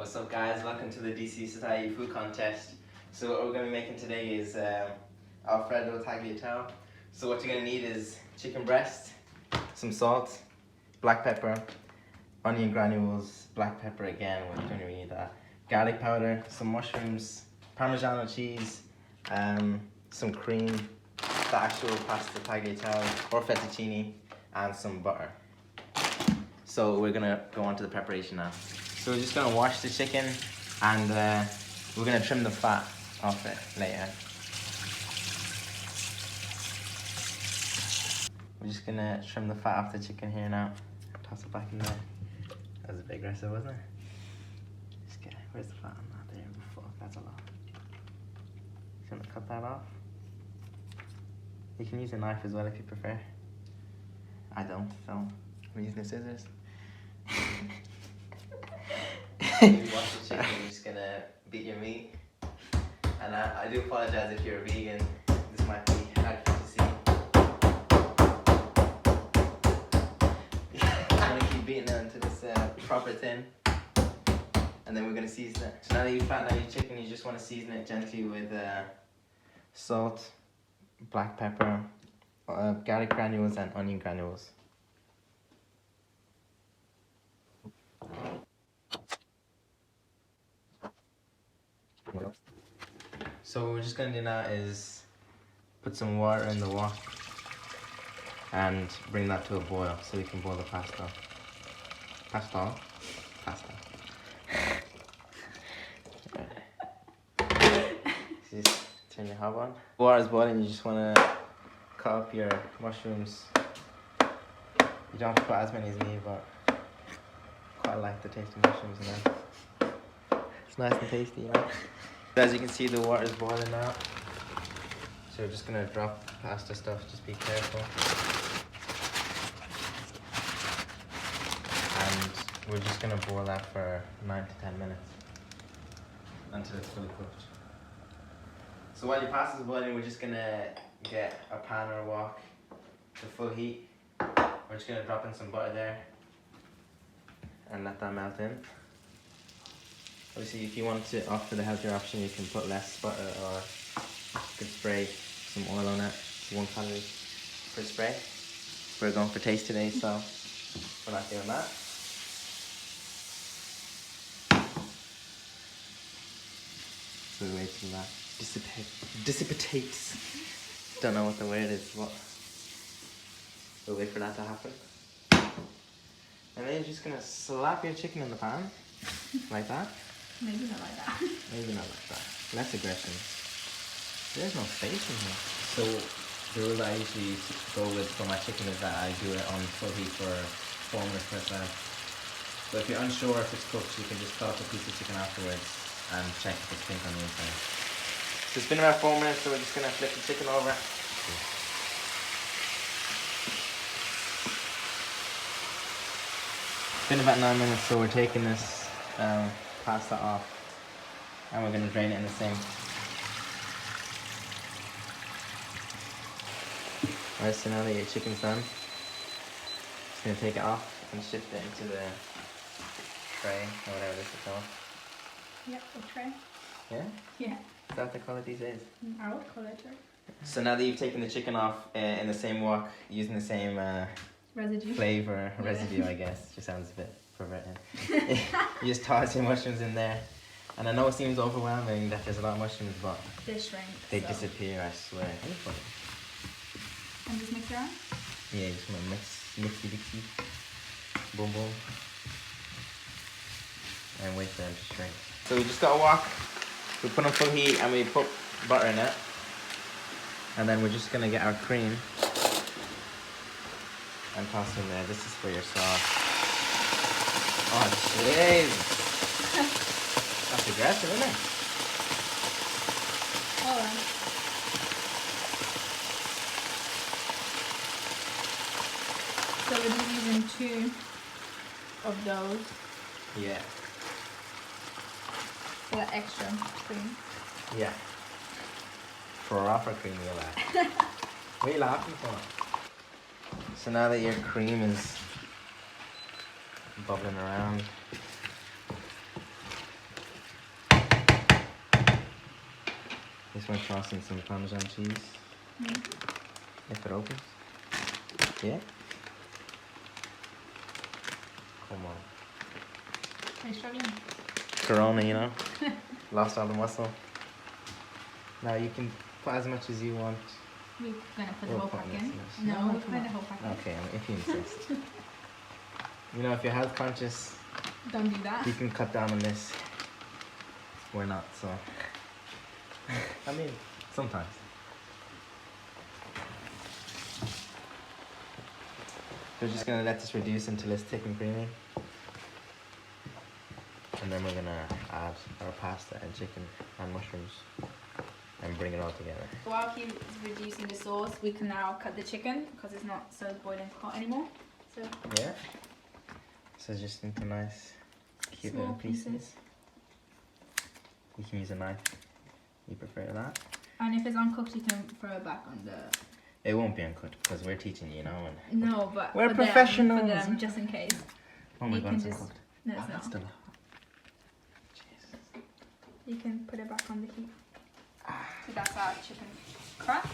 What's up guys, welcome to the DCU Society food contest. So what we're going to be making today is Alfredo Tagliatelle. So what you're going to need is chicken breast, some salt, black pepper, onion granules, black pepper again, we're going to need that, garlic powder, some mushrooms, Parmesan cheese, some cream, the actual pasta tagliatelle or fettuccine, and some butter. So we're going to go on to the preparation now. So we're just going to wash the chicken and we're going to trim the fat off it later. We're just going to trim the fat off the chicken here now. Toss it back in there. That was a bit aggressive, wasn't it? Just get, where's the fat on that? There, fuck, that's a lot. Just going to cut that off. You can use a knife as well if you prefer. I don't, so I'm using the scissors. When you wash the chicken, you're just gonna beat your meat. And I do apologize if you're a vegan. This might be hard for you to see. I'm gonna keep beating it until it's proper thin. And then we're gonna season it. So now that you've flattened out your chicken, you just want to season it gently with salt, black pepper, garlic granules, and onion granules. So what we're just going to do now is put some water in the wok and bring that to a boil so we can boil the pasta. Pasta. So just turn your hob on. Water is boiling, you just want to cut up your mushrooms. You don't have to put as many as me, but quite like the taste of mushrooms in there. It's nice and tasty, you know. As you can see, the water is boiling now. So we're just gonna drop pasta stuff, just be careful. And we're just gonna boil that for 9 to 10 minutes until it's fully cooked. So while your pasta is boiling, we're just gonna get a pan or a wok to full heat. We're just gonna drop in some butter there and let that melt in. Obviously, if you want to opt for the healthier option, you can put less butter, or you could spray some oil on it. 1 calorie per spray. We're going for taste today, so we're not doing that. So we wait till that dissipates. Don't know what the word is. What? We'll wait for that to happen. And then you're just gonna slap your chicken in the pan, like that. Maybe not like that. Maybe not like that. Less aggression. There's no space in here. So the rule I usually go with for my chicken is that I do it on full heat for 4 minutes per side. So if you're unsure if it's cooked, you can just cut up a piece of chicken afterwards and check if it's pink on the inside. So it's been about 4 minutes, so we're just gonna flip the chicken over. It's been about 9 minutes, so we're taking this pasta off and we're going to drain it in the sink. Alright, so now that your chicken's done, just going to take it off and shift it into the tray or whatever this is called. Yep, a tray. Yeah? Yeah. Is that what they call it these days? I would call it a tray. So now that you've taken the chicken off in the same wok, using the same residue. Flavor, Yeah. residue I guess, just sounds a bit perverted. You just toss your mushrooms in there. And I know it seems overwhelming that there's a lot of mushrooms, but They shrink. they disappear, I swear. And just mix it around? Yeah, just want to mixy. Boom, boom. And wait for them to shrink. So we just got a wok. We put on full heat and we put butter in it. And then we're just going to get our cream and toss in there. This is for your sauce. Oh, jeez. That's aggressive, isn't it? Hold on. So we're just using 2 of those. Yeah. For that extra cream. Yeah. Proper cream, you like. What are you laughing for? So now that your cream is bubbling around, Just want to toss in some Parmesan cheese. If it opens. Yeah? Come on. Are you struggling? Corona, you know? Lost all the muscle. Now you can put as much as you want. We're gonna put the whole pack in. No, No, we're putting the whole pack in. Okay, if you insist. You know, if you're health conscious, Don't do that. you can cut down on this. We're not, so. I mean, sometimes. We're just gonna let this reduce until it's thick and creamy. And then we're gonna add our pasta and chicken and mushrooms and bring it all together. While he's reducing the sauce, we can now cut the chicken because it's not so boiling hot anymore. So yeah. So just into nice, cute small little pieces. You can use a knife. You prefer that? And if it's uncooked, you can throw it back on the. It won't be uncooked because we're teaching you, know. And no, but we're for professionals. Them, for them, just in case. Oh my you god, can it's just. uncooked. No, it's Oh, that's not. still. Jesus. You can put it back on the heat. So that's our chicken crust.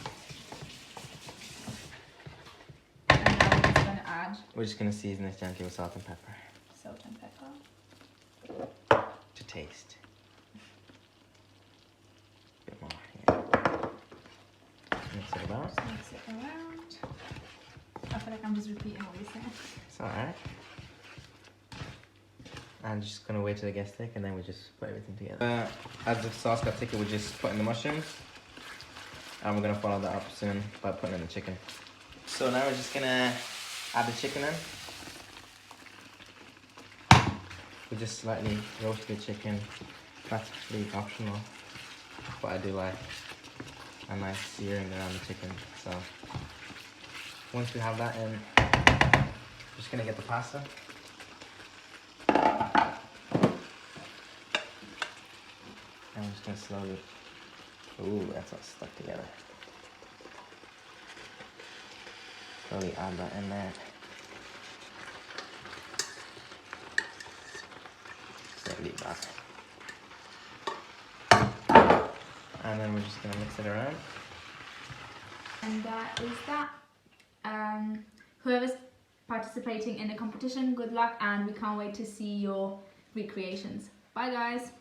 And now we're just going to add We're just gonna season this gently with salt and pepper salt and pepper. to taste. A bit more, yeah. Mix it about. Just mix it around. I feel like I'm just repeating what you're saying. It's alright. I'm just gonna wait till it gets thick and then we just put everything together. As the sauce got thicker, we just put in the mushrooms. And we're gonna follow that up soon by putting in the chicken. So now we're just gonna add the chicken in. We just slightly roast the chicken. That's really optional. But I do like a nice searing around the chicken. So once we have that in, we're just gonna get the pasta. And I'm just gonna slowly, ooh, that's all stuck together. Slowly add that in there. Slowly back. And then we're just gonna mix it around. And that is that. Whoever's participating in the competition, good luck, and we can't wait to see your recreations. Bye guys.